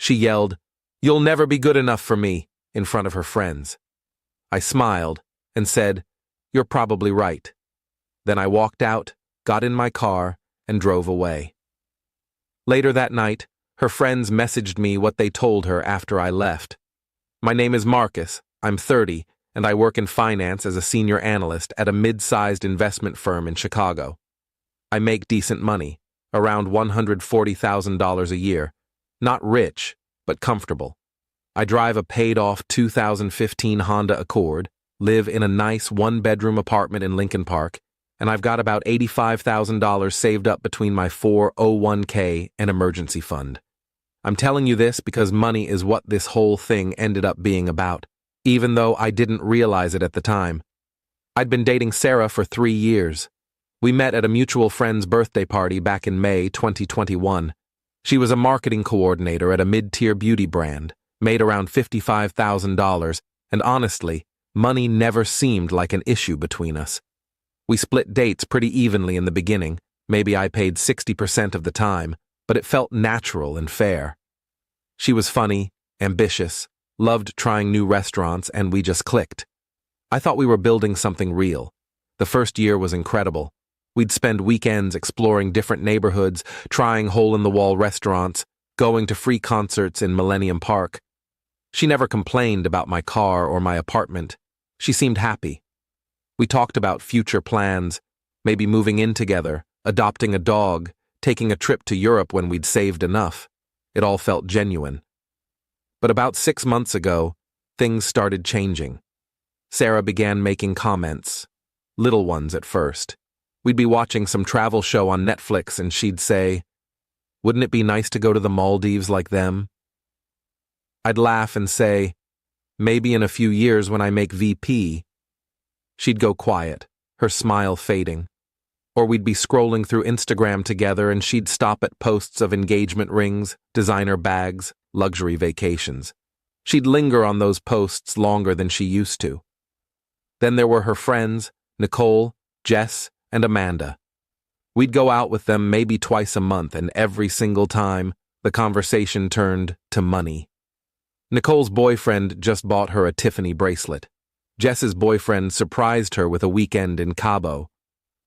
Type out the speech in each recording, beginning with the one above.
She yelled, "You'll never be good enough for me," in front of her friends. I smiled and said, "You're probably right." Then I walked out, got in my car, and drove away. Later that night, her friends messaged me what they told her after I left. "My name is Marcus, I'm 30, and I work in finance as a senior analyst at a mid-sized investment firm in Chicago. I make decent money, around $140,000 a year. Not rich, but comfortable. I drive a paid-off 2015 Honda Accord, live in a nice one-bedroom apartment in Lincoln Park, and I've got about $85,000 saved up between my 401k and emergency fund. I'm telling you this because money is what this whole thing ended up being about, even though I didn't realize it at the time. I'd been dating Sarah for 3 years. We met at a mutual friend's birthday party back in May 2021. She was a marketing coordinator at a mid-tier beauty brand, made around $55,000, and honestly, money never seemed like an issue between us. We split dates pretty evenly in the beginning. Maybe I paid 60% of the time, but it felt natural and fair. She was funny, ambitious, loved trying new restaurants, and we just clicked. I thought we were building something real. The first year was incredible. We'd spend weekends exploring different neighborhoods, trying hole-in-the-wall restaurants, going to free concerts in Millennium Park. She never complained about my car or my apartment. She seemed happy. We talked about future plans, maybe moving in together, adopting a dog, taking a trip to Europe when we'd saved enough. It all felt genuine. But about 6 months ago, things started changing. Sarah began making comments, little ones at first. We'd be watching some travel show on Netflix and she'd say, "Wouldn't it be nice to go to the Maldives like them?" I'd laugh and say, "Maybe in a few years when I make VP." She'd go quiet, her smile fading. Or we'd be scrolling through Instagram together and she'd stop at posts of engagement rings, designer bags, luxury vacations. She'd linger on those posts longer than she used to. Then there were her friends, Nicole, Jess, and Amanda. We'd go out with them maybe twice a month, and every single time, the conversation turned to money. Nicole's boyfriend just bought her a Tiffany bracelet. Jess's boyfriend surprised her with a weekend in Cabo.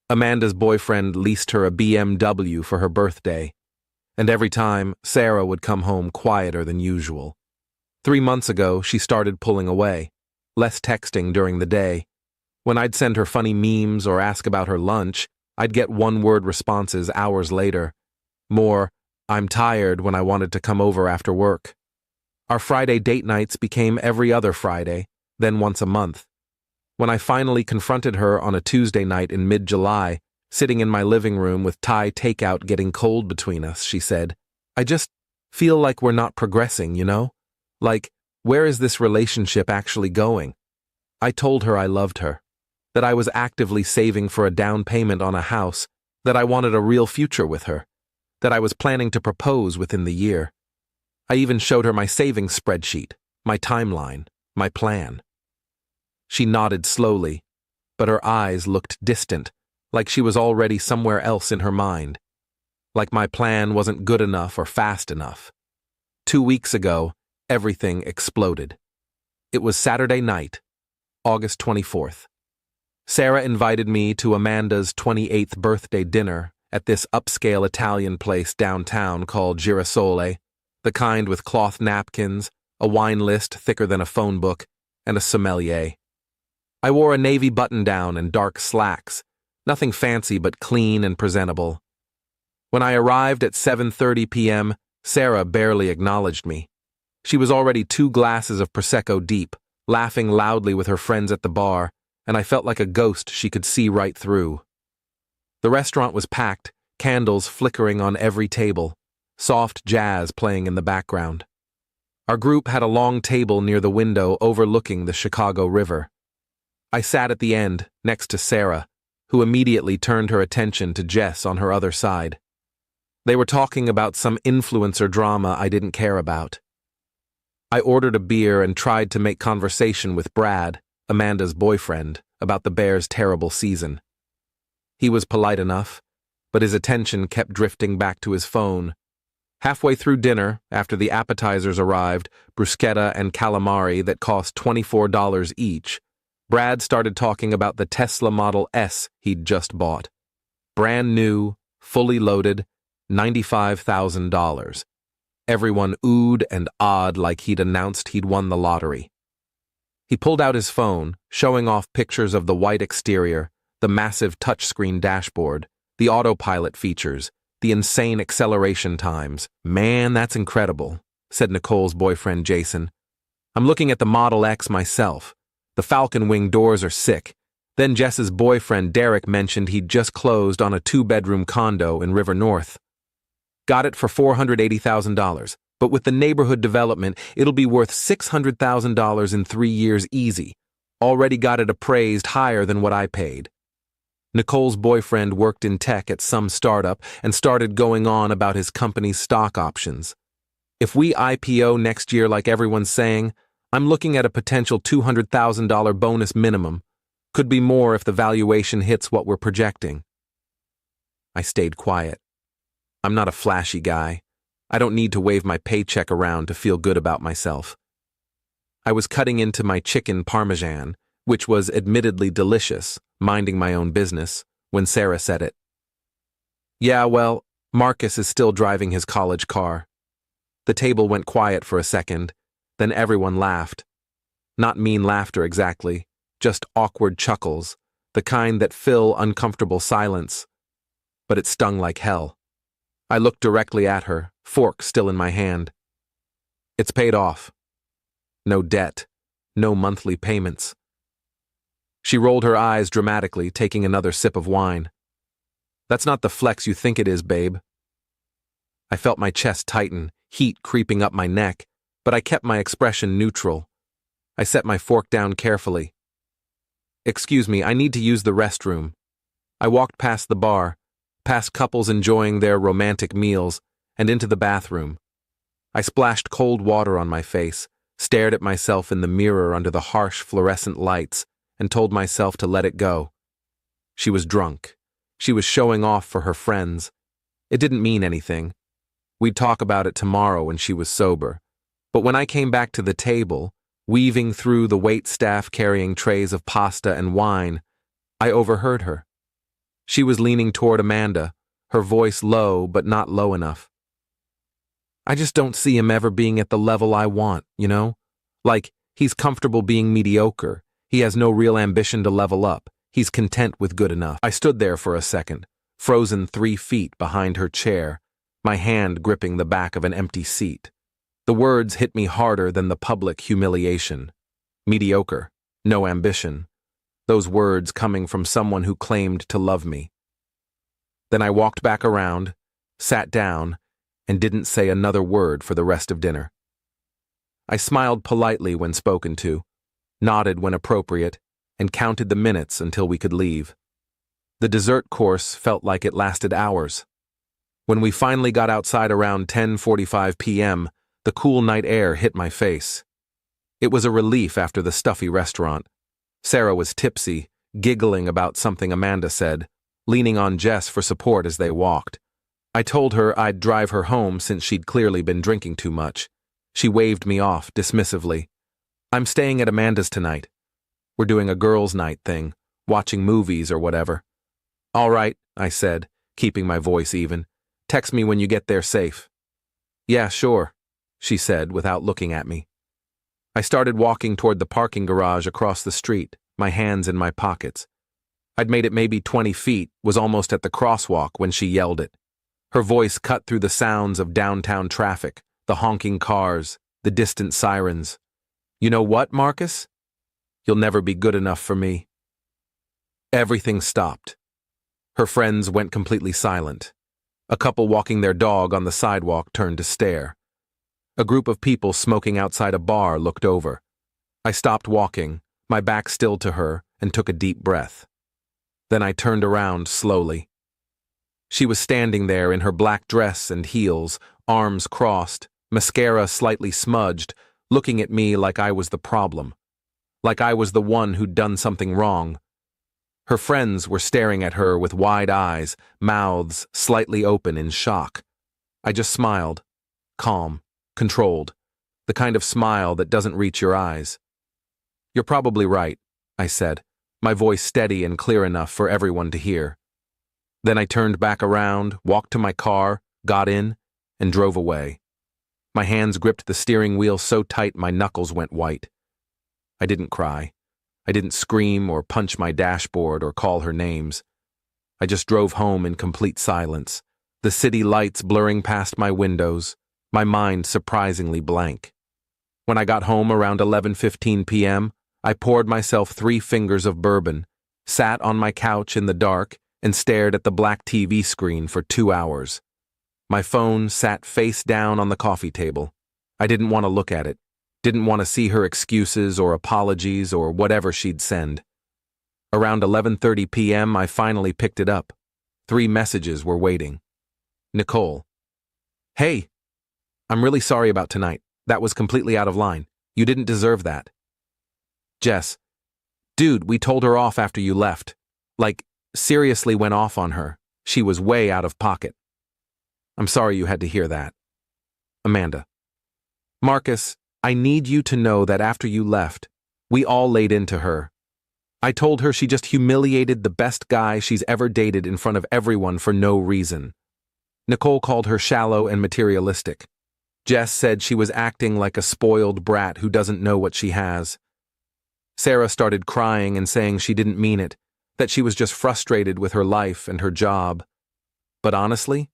Amanda's boyfriend leased her a BMW for her birthday. And every time, Sarah would come home quieter than usual. 3 months ago, she started pulling away, less texting during the day. When I'd send her funny memes or ask about her lunch, I'd get one-word responses hours later. More, "I'm tired," when I wanted to come over after work. Our Friday date nights became every other Friday, then once a month. When I finally confronted her on a Tuesday night in mid-July, sitting in my living room with Thai takeout getting cold between us, she said, "I just feel like we're not progressing, you know? Like, where is this relationship actually going?" I told her I loved her, that I was actively saving for a down payment on a house, that I wanted a real future with her, that I was planning to propose within the year. I even showed her my savings spreadsheet, my timeline, my plan. She nodded slowly, but her eyes looked distant, like she was already somewhere else in her mind, like my plan wasn't good enough or fast enough. 2 weeks ago, everything exploded. It was Saturday night, August 24th. Sarah invited me to Amanda's 28th birthday dinner at this upscale Italian place downtown called Girasole, the kind with cloth napkins, a wine list thicker than a phone book, and a sommelier. I wore a navy button-down and dark slacks, nothing fancy but clean and presentable. When I arrived at 7:30 p.m., Sarah barely acknowledged me. She was already 2 glasses of Prosecco deep, laughing loudly with her friends at the bar, and I felt like a ghost she could see right through. The restaurant was packed, candles flickering on every table, soft jazz playing in the background. Our group had a long table near the window overlooking the Chicago River. I sat at the end, next to Sarah, who immediately turned her attention to Jess on her other side. They were talking about some influencer drama I didn't care about. I ordered a beer and tried to make conversation with Brad, Amanda's boyfriend, about the Bears' terrible season. He was polite enough, but his attention kept drifting back to his phone. Halfway through dinner, after the appetizers arrived, bruschetta and calamari that cost $24 each, Brad started talking about the Tesla Model S he'd just bought. Brand new, fully loaded, $95,000. Everyone oohed and awed like he'd announced he'd won the lottery. He pulled out his phone, showing off pictures of the white exterior, the massive touchscreen dashboard, the autopilot features, the insane acceleration times. "Man, that's incredible," said Nicole's boyfriend Jason. "I'm looking at the Model X myself. The Falcon Wing doors are sick." Then Jess's boyfriend Derek mentioned he'd just closed on a 2-bedroom condo in River North. "Got it for $480,000, but with the neighborhood development, it'll be worth $600,000 in 3 years easy. Already got it appraised higher than what I paid." Nicole's boyfriend worked in tech at some startup and started going on about his company's stock options. "If we IPO next year like everyone's saying, I'm looking at a potential $200,000 bonus minimum. Could be more if the valuation hits what we're projecting." I stayed quiet. I'm not a flashy guy. I don't need to wave my paycheck around to feel good about myself. I was cutting into my chicken parmesan, which was admittedly delicious, minding my own business, when Sarah said it. "Yeah, well, Marcus is still driving his college car." The table went quiet for a second, then everyone laughed. Not mean laughter exactly, just awkward chuckles, the kind that fill uncomfortable silence. But it stung like hell. I looked directly at her, fork still in my hand. "It's paid off. No debt, no monthly payments." She rolled her eyes dramatically, taking another sip of wine. "That's not the flex you think it is, babe." I felt my chest tighten, heat creeping up my neck, but I kept my expression neutral. I set my fork down carefully. "Excuse me, I need to use the restroom." I walked past the bar, past couples enjoying their romantic meals, and into the bathroom. I splashed cold water on my face, stared at myself in the mirror under the harsh fluorescent lights, and told myself to let it go. She was drunk. She was showing off for her friends. It didn't mean anything. We'd talk about it tomorrow when she was sober. But when I came back to the table, weaving through the waitstaff carrying trays of pasta and wine, I overheard her. She was leaning toward Amanda, her voice low but not low enough. "I just don't see him ever being at the level I want, you know? Like, he's comfortable being mediocre. He has no real ambition to level up. He's content with good enough." I stood there for a second, frozen 3 feet behind her chair, my hand gripping the back of an empty seat. The words hit me harder than the public humiliation. Mediocre, no ambition. Those words coming from someone who claimed to love me. Then I walked back around, sat down, and didn't say another word for the rest of dinner. I smiled politely when spoken to, nodded when appropriate, and counted the minutes until we could leave. The dessert course felt like it lasted hours. When we finally got outside around 10:45 p.m., the cool night air hit my face. It was a relief after the stuffy restaurant. Sarah was tipsy, giggling about something Amanda said, leaning on Jess for support as they walked. I told her I'd drive her home since she'd clearly been drinking too much. She waved me off dismissively. "I'm staying at Amanda's tonight. We're doing a girls' night thing, watching movies or whatever." "All right," I said, keeping my voice even. "Text me when you get there safe." "Yeah, sure," she said without looking at me. I started walking toward the parking garage across the street, my hands in my pockets. I'd made it maybe 20 feet, was almost at the crosswalk when she yelled it. Her voice cut through the sounds of downtown traffic, the honking cars, the distant sirens. "You know what, Marcus? You'll never be good enough for me." Everything stopped. Her friends went completely silent. A couple walking their dog on the sidewalk turned to stare. A group of people smoking outside a bar looked over. I stopped walking, my back still to her, and took a deep breath. Then I turned around slowly. She was standing there in her black dress and heels, arms crossed, mascara slightly smudged, looking at me like I was the problem. Like I was the one who'd done something wrong. Her friends were staring at her with wide eyes, mouths slightly open in shock. I just smiled, calm, controlled, the kind of smile that doesn't reach your eyes. "You're probably right," I said, my voice steady and clear enough for everyone to hear. Then I turned back around, walked to my car, got in, and drove away. My hands gripped the steering wheel so tight my knuckles went white. I didn't cry. I didn't scream or punch my dashboard or call her names. I just drove home in complete silence, the city lights blurring past my windows, my mind surprisingly blank. When I got home around 11:15 p.m., I poured myself 3 fingers of bourbon, sat on my couch in the dark, and stared at the black TV screen for 2 hours. My phone sat face down on the coffee table. I didn't want to look at it, didn't want to see her excuses or apologies or whatever she'd send. Around 11:30 p.m., I finally picked it up. 3 messages were waiting. Nicole. "Hey, I'm really sorry about tonight. That was completely out of line. You didn't deserve that." Jess. "Dude, we told her off after you left. Like, seriously went off on her. She was way out of pocket. I'm sorry you had to hear that." Amanda. "Marcus, I need you to know that after you left, we all laid into her. I told her she just humiliated the best guy she's ever dated in front of everyone for no reason. Nicole called her shallow and materialistic. Jess said she was acting like a spoiled brat who doesn't know what she has. Sarah started crying and saying she didn't mean it, that she was just frustrated with her life and her job. But honestly,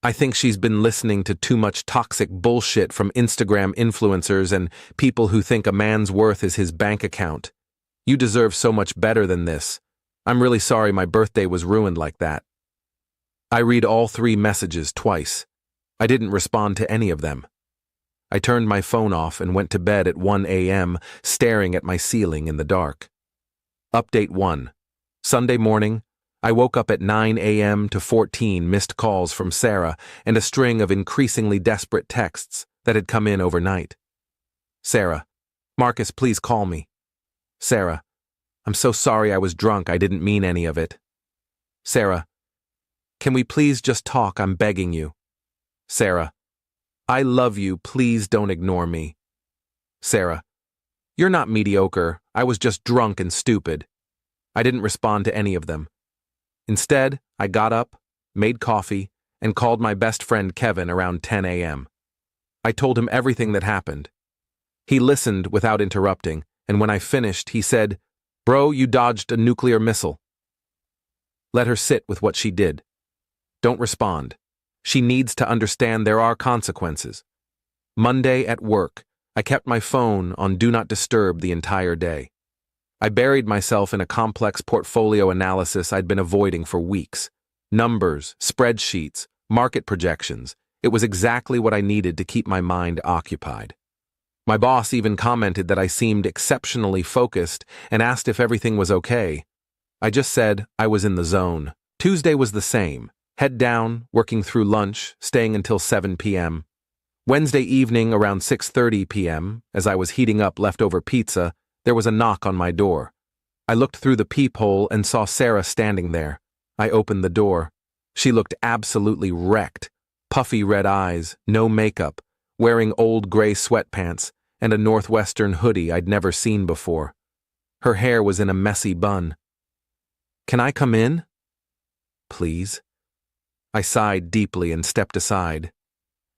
I think she's been listening to too much toxic bullshit from Instagram influencers and people who think a man's worth is his bank account. You deserve so much better than this. I'm really sorry my birthday was ruined like that." I read all 3 messages twice. I didn't respond to any of them. I turned my phone off and went to bed at 1 a.m., staring at my ceiling in the dark. Update 1. Sunday morning, I woke up at 9 a.m. to 14 missed calls from Sarah and a string of increasingly desperate texts that had come in overnight. Sarah. "Marcus, please call me." Sarah. "I'm so sorry I was drunk. I didn't mean any of it." Sarah. "Can we please just talk? I'm begging you." Sarah. "I love you. Please don't ignore me." Sarah. "You're not mediocre. I was just drunk and stupid." I didn't respond to any of them. Instead, I got up, made coffee, and called my best friend Kevin around 10 a.m. I told him everything that happened. He listened without interrupting, and when I finished, he said, "Bro, you dodged a nuclear missile." Let her sit with what she did. Don't respond. She needs to understand there are consequences. Monday at work, I kept my phone on Do Not Disturb the entire day. I buried myself in a complex portfolio analysis I'd been avoiding for weeks. Numbers, spreadsheets, market projections. It was exactly what I needed to keep my mind occupied. My boss even commented that I seemed exceptionally focused and asked if everything was okay. I just said I was in the zone. Tuesday was the same. Head down, working through lunch, staying until 7 p.m. Wednesday evening around 6:30 p.m., as I was heating up leftover pizza, there was a knock on my door. I looked through the peephole and saw Sarah standing there. I opened the door. She looked absolutely wrecked. Puffy red eyes, no makeup, wearing old gray sweatpants, and a Northwestern hoodie I'd never seen before. Her hair was in a messy bun. "Can I come in?" "Please." I sighed deeply and stepped aside.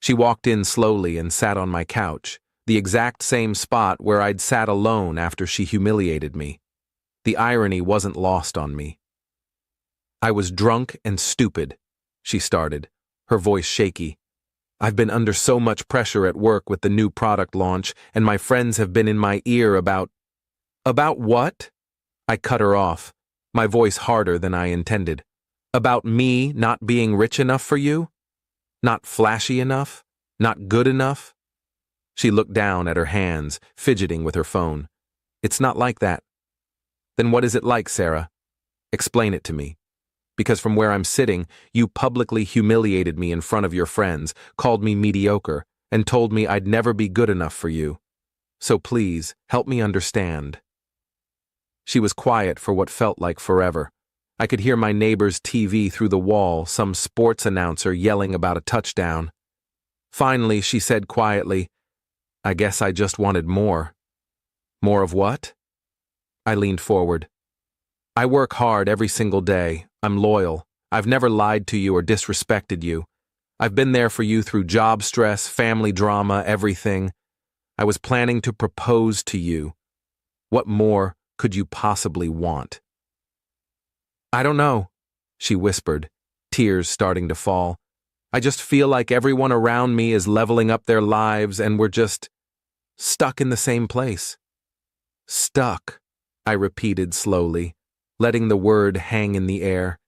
She walked in slowly and sat on my couch, the exact same spot where I'd sat alone after she humiliated me. The irony wasn't lost on me. "I was drunk and stupid," she started, her voice shaky. "I've been under so much pressure at work with the new product launch, and my friends have been in my ear about—" "About what?" I cut her off, my voice harder than I intended. "About me not being rich enough for you? Not flashy enough? Not good enough?" She looked down at her hands, fidgeting with her phone. "It's not like that." "Then what is it like, Sarah? Explain it to me. Because from where I'm sitting, you publicly humiliated me in front of your friends, called me mediocre, and told me I'd never be good enough for you. So please, help me understand." She was quiet for what felt like forever. I could hear my neighbor's TV through the wall, some sports announcer yelling about a touchdown. Finally, she said quietly, "I guess I just wanted more." "More of what?" I leaned forward. "I work hard every single day. I'm loyal. I've never lied to you or disrespected you. I've been there for you through job stress, family drama, everything. I was planning to propose to you. What more could you possibly want?" "I don't know," she whispered, tears starting to fall. "I just feel like everyone around me is leveling up their lives and we're just stuck in the same place." "Stuck," I repeated slowly, letting the word hang in the air.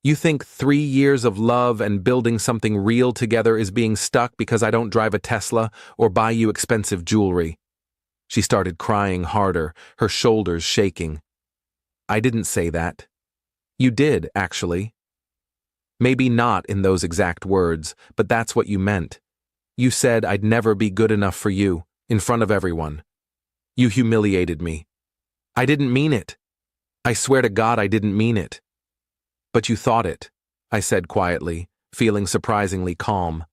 "You think 3 years of love and building something real together is being stuck because I don't drive a Tesla or buy you expensive jewelry?" She started crying harder, her shoulders shaking. "I didn't say that." "You did, actually. Maybe not in those exact words, but that's what you meant. You said I'd never be good enough for you, in front of everyone. You humiliated me. I didn't mean it. I swear to God I didn't mean it." "But you thought it," I said quietly, feeling surprisingly calm.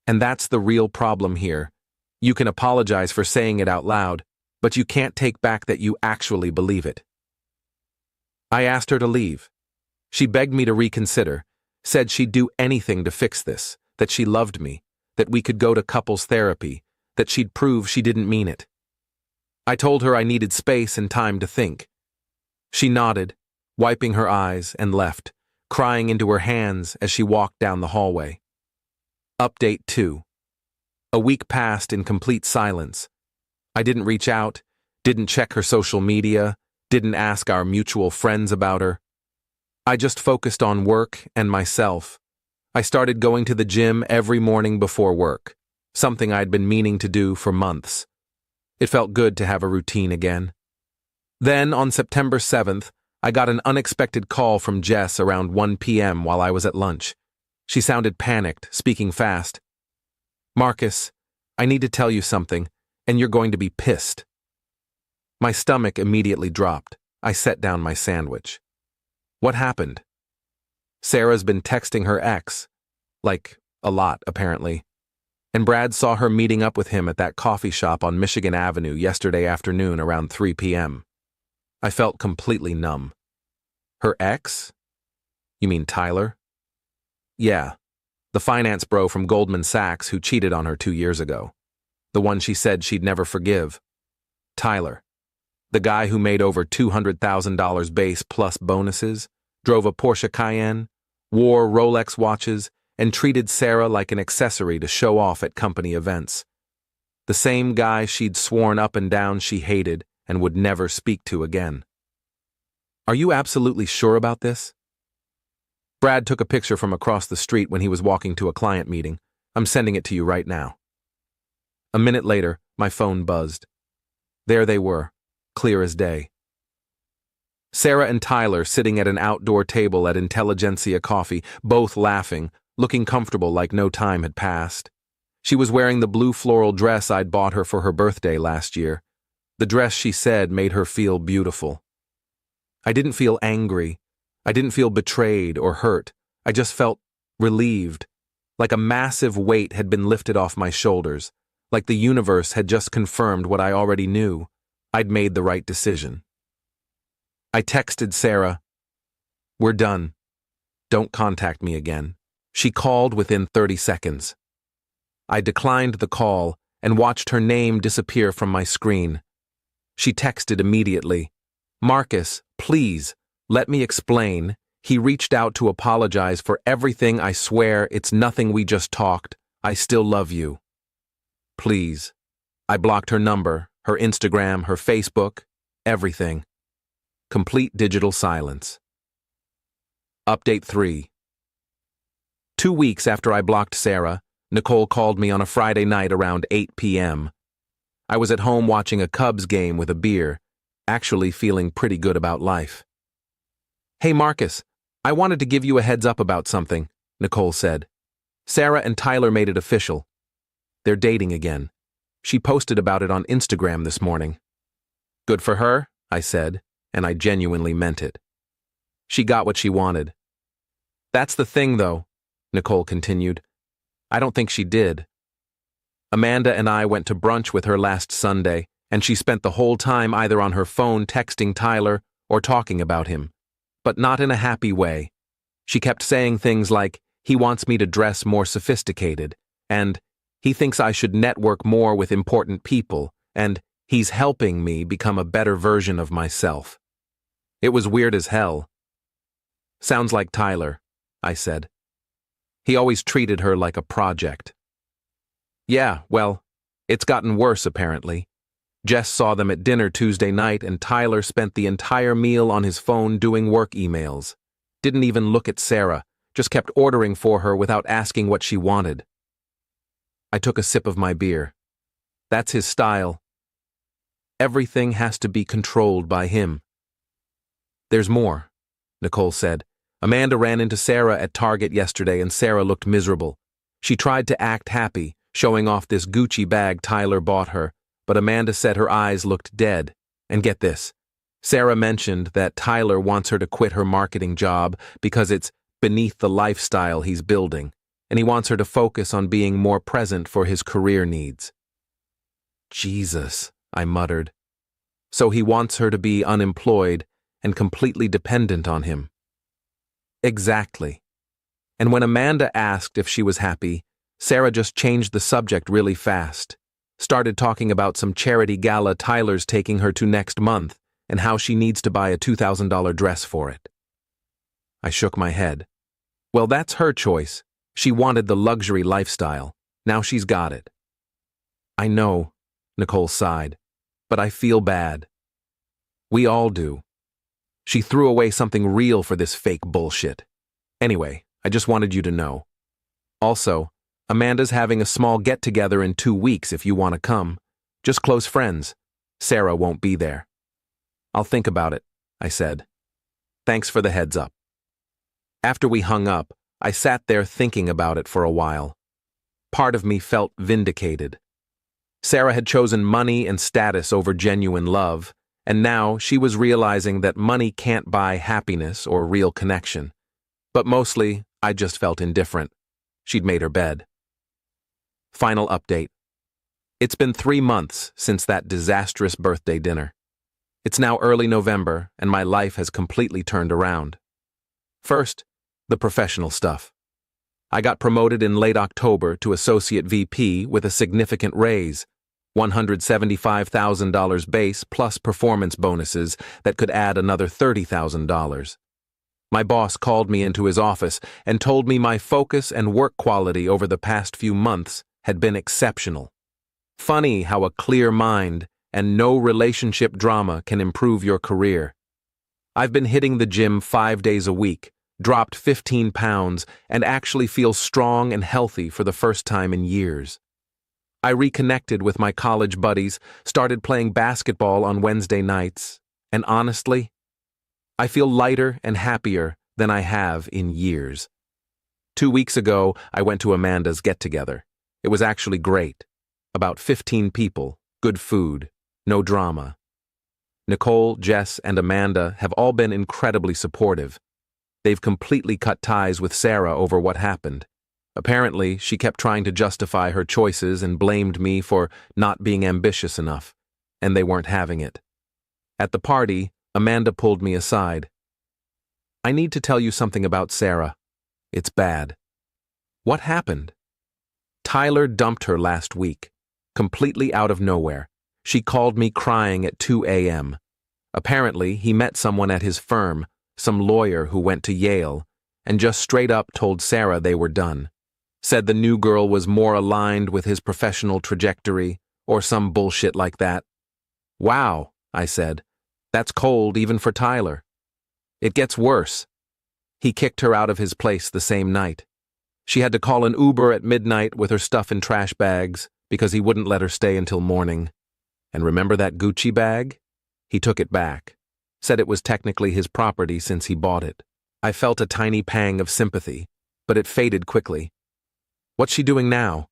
"And that's the real problem here. You can apologize for saying it out loud, but you can't take back that you actually believe it." I asked her to leave. She begged me to reconsider, said she'd do anything to fix this, that she loved me, that we could go to couples therapy, that she'd prove she didn't mean it. I told her I needed space and time to think. She nodded, wiping her eyes, and left, crying into her hands as she walked down the hallway. Update 2. A week passed in complete silence. I didn't reach out, didn't check her social media, didn't ask our mutual friends about her. I just focused on work and myself. I started going to the gym every morning before work, something I'd been meaning to do for months. It felt good to have a routine again. Then, on September 7th, I got an unexpected call from Jess around 1 p.m. while I was at lunch. She sounded panicked, speaking fast. "Marcus, I need to tell you something, and you're going to be pissed." My stomach immediately dropped. I set down my sandwich. "What happened?" "Sarah's been texting her ex. Like, a lot, apparently. And Brad saw her meeting up with him at that coffee shop on Michigan Avenue yesterday afternoon around 3 p.m. I felt completely numb. "Her ex? You mean Tyler?" "Yeah, the finance bro from Goldman Sachs who cheated on her 2 years ago. The one she said she'd never forgive. Tyler. The guy who made over $200,000 base plus bonuses, drove a Porsche Cayenne, wore Rolex watches, and treated Sarah like an accessory to show off at company events. The same guy she'd sworn up and down she hated and would never speak to again." "Are you absolutely sure about this?" "Brad took a picture from across the street when he was walking to a client meeting. I'm sending it to you right now." A minute later, my phone buzzed. There they were, clear as day. Sarah and Tyler sitting at an outdoor table at Intelligentsia Coffee, both laughing, looking comfortable like no time had passed. She was wearing the blue floral dress I'd bought her for her birthday last year. The dress, she said, made her feel beautiful. I didn't feel angry. I didn't feel betrayed or hurt. I just felt relieved, like a massive weight had been lifted off my shoulders, like the universe had just confirmed what I already knew. I'd made the right decision. I texted Sarah, "We're done. Don't contact me again." She called within 30 seconds. I declined the call and watched her name disappear from my screen. She texted immediately, "Marcus, please, let me explain. He reached out to apologize for everything. I swear it's nothing, we just talked. I still love you. Please." I blocked her number, her Instagram, her Facebook, everything. Complete digital silence. Update 3. 2 weeks after I blocked Sarah, Nicole called me on a Friday night around 8 p.m. I was at home watching a Cubs game with a beer, actually feeling pretty good about life. "Hey Marcus, I wanted to give you a heads up about something," Nicole said. "Sarah and Tyler made it official. They're dating again. She posted about it on Instagram this morning." "Good for her," I said, and I genuinely meant it. She got what she wanted. "That's the thing, though," Nicole continued. "I don't think she did. Amanda and I went to brunch with her last Sunday, and she spent the whole time either on her phone texting Tyler or talking about him. But not in a happy way. She kept saying things like, he wants me to dress more sophisticated, and he thinks I should network more with important people, and he's helping me become a better version of myself. It was weird as hell. Sounds like Tyler, I said. He always treated her like a project. Yeah, well, it's gotten worse apparently. Jess saw them at dinner Tuesday night and Tyler spent the entire meal on his phone doing work emails. Didn't even look at Sarah, just kept ordering for her without asking what she wanted. I took a sip of my beer. That's his style. Everything has to be controlled by him. There's more, Nicole said. Amanda ran into Sarah at Target yesterday and Sarah looked miserable. She tried to act happy, showing off this Gucci bag Tyler bought her, but Amanda said her eyes looked dead. And get this, Sarah mentioned that Tyler wants her to quit her marketing job because it's beneath the lifestyle he's building, and he wants her to focus on being more present for his career needs. Jesus, I muttered. So he wants her to be unemployed and completely dependent on him. Exactly. And when Amanda asked if she was happy, Sarah just changed the subject really fast. Started talking about some charity gala Tyler's taking her to next month and how she needs to buy a $2,000 dress for it. I shook my head. Well, that's her choice. She wanted the luxury lifestyle. Now she's got it. I know, Nicole sighed, but I feel bad. We all do. She threw away something real for this fake bullshit. Anyway, I just wanted you to know. Also, Amanda's having a small get-together in 2 weeks if you want to come. Just close friends. Sarah won't be there. I'll think about it, I said. Thanks for the heads up. After we hung up, I sat there thinking about it for a while. Part of me felt vindicated. Sarah had chosen money and status over genuine love, and now she was realizing that money can't buy happiness or real connection. But mostly, I just felt indifferent. She'd made her bed. Final update. It's been 3 months since that disastrous birthday dinner. It's now early November, and my life has completely turned around. First, the professional stuff. I got promoted in late October to Associate VP with a significant raise, $175,000 base plus performance bonuses that could add another $30,000. My boss called me into his office and told me my focus and work quality over the past few months had been exceptional. Funny how a clear mind and no relationship drama can improve your career. I've been hitting the gym 5 days a week, dropped 15 pounds, and actually feel strong and healthy for the first time in years. I reconnected with my college buddies, started playing basketball on Wednesday nights, and honestly, I feel lighter and happier than I have in years. 2 weeks ago, I went to Amanda's get-together. It was actually great. About 15 people, good food, no drama. Nicole, Jess, and Amanda have all been incredibly supportive. They've completely cut ties with Sarah over what happened. Apparently, she kept trying to justify her choices and blamed me for not being ambitious enough, and they weren't having it. At the party, Amanda pulled me aside. I need to tell you something about Sarah. It's bad. What happened? Tyler dumped her last week, completely out of nowhere. She called me crying at 2 a.m. Apparently, he met someone at his firm, some lawyer who went to Yale, and just straight up told Sarah they were done. Said the new girl was more aligned with his professional trajectory, or some bullshit like that. Wow, I said. That's cold even for Tyler. It gets worse. He kicked her out of his place the same night. She had to call an Uber at midnight with her stuff in trash bags because he wouldn't let her stay until morning. And remember that Gucci bag? He took it back. Said it was technically his property since he bought it. I felt a tiny pang of sympathy, but it faded quickly. What's she doing now?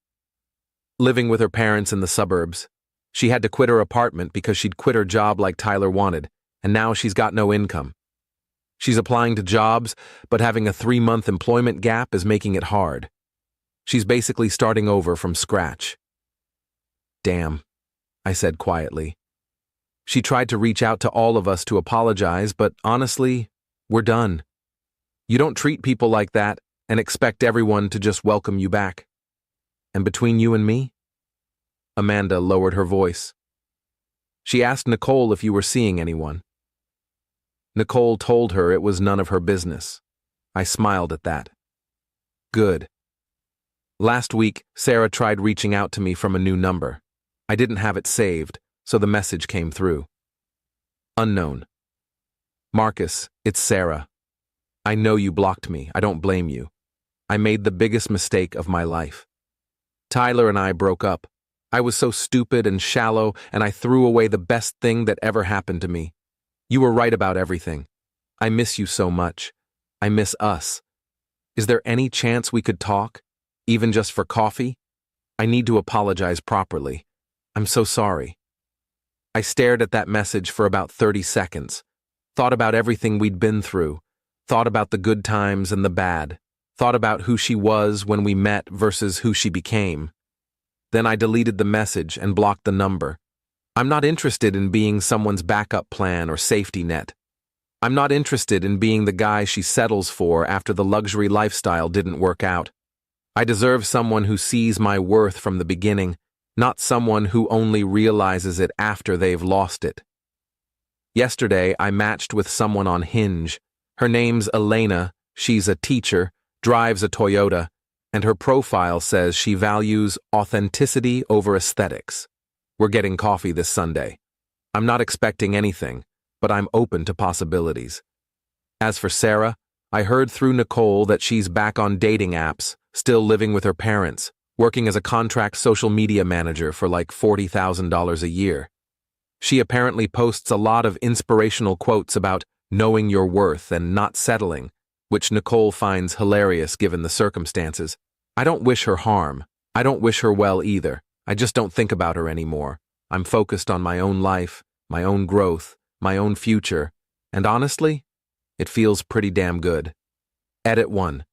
Living with her parents in the suburbs. She had to quit her apartment because she'd quit her job like Tyler wanted, and now she's got no income. She's applying to jobs, but having a 3-month employment gap is making it hard. She's basically starting over from scratch. Damn, I said quietly. She tried to reach out to all of us to apologize, but honestly, we're done. You don't treat people like that and expect everyone to just welcome you back. And between you and me? Amanda lowered her voice. She asked Nicole if you were seeing anyone. Nicole told her it was none of her business. I smiled at that. Good. Last week, Sarah tried reaching out to me from a new number. I didn't have it saved, so the message came through. Unknown. Marcus, it's Sarah. I know you blocked me. I don't blame you. I made the biggest mistake of my life. Tyler and I broke up. I was so stupid and shallow, and I threw away the best thing that ever happened to me. You were right about everything. I miss you so much. I miss us. Is there any chance we could talk, even just for coffee? I need to apologize properly. I'm so sorry. I stared at that message for about 30 seconds, thought about everything we'd been through, thought about the good times and the bad, thought about who she was when we met versus who she became. Then I deleted the message and blocked the number. I'm not interested in being someone's backup plan or safety net. I'm not interested in being the guy she settles for after the luxury lifestyle didn't work out. I deserve someone who sees my worth from the beginning, not someone who only realizes it after they've lost it. Yesterday, I matched with someone on Hinge. Her name's Elena, she's a teacher, drives a Toyota, and her profile says she values authenticity over aesthetics. We're getting coffee this Sunday. I'm not expecting anything, but I'm open to possibilities. As for Sarah, I heard through Nicole that she's back on dating apps, still living with her parents, working as a contract social media manager for like $40,000 a year. She apparently posts a lot of inspirational quotes about knowing your worth and not settling, which Nicole finds hilarious given the circumstances. I don't wish her harm. I don't wish her well either. I just don't think about her anymore. I'm focused on my own life, my own growth, my own future, and honestly, it feels pretty damn good. Edit 1.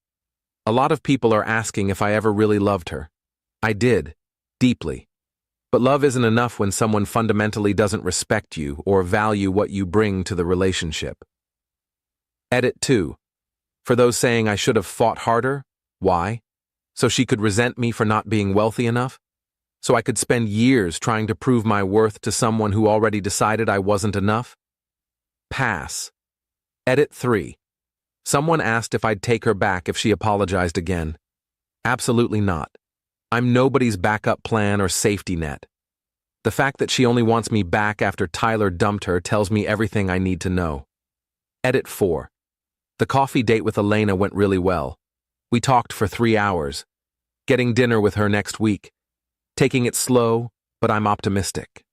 A lot of people are asking if I ever really loved her. I did, deeply. But love isn't enough when someone fundamentally doesn't respect you or value what you bring to the relationship. Edit 2. For those saying I should have fought harder, why? So she could resent me for not being wealthy enough? So I could spend years trying to prove my worth to someone who already decided I wasn't enough? Pass. Edit 3. Someone asked if I'd take her back if she apologized again. Absolutely not. I'm nobody's backup plan or safety net. The fact that she only wants me back after Tyler dumped her tells me everything I need to know. Edit 4. The coffee date with Elena went really well. We talked for 3 hours. Getting dinner with her next week. Taking it slow, but I'm optimistic.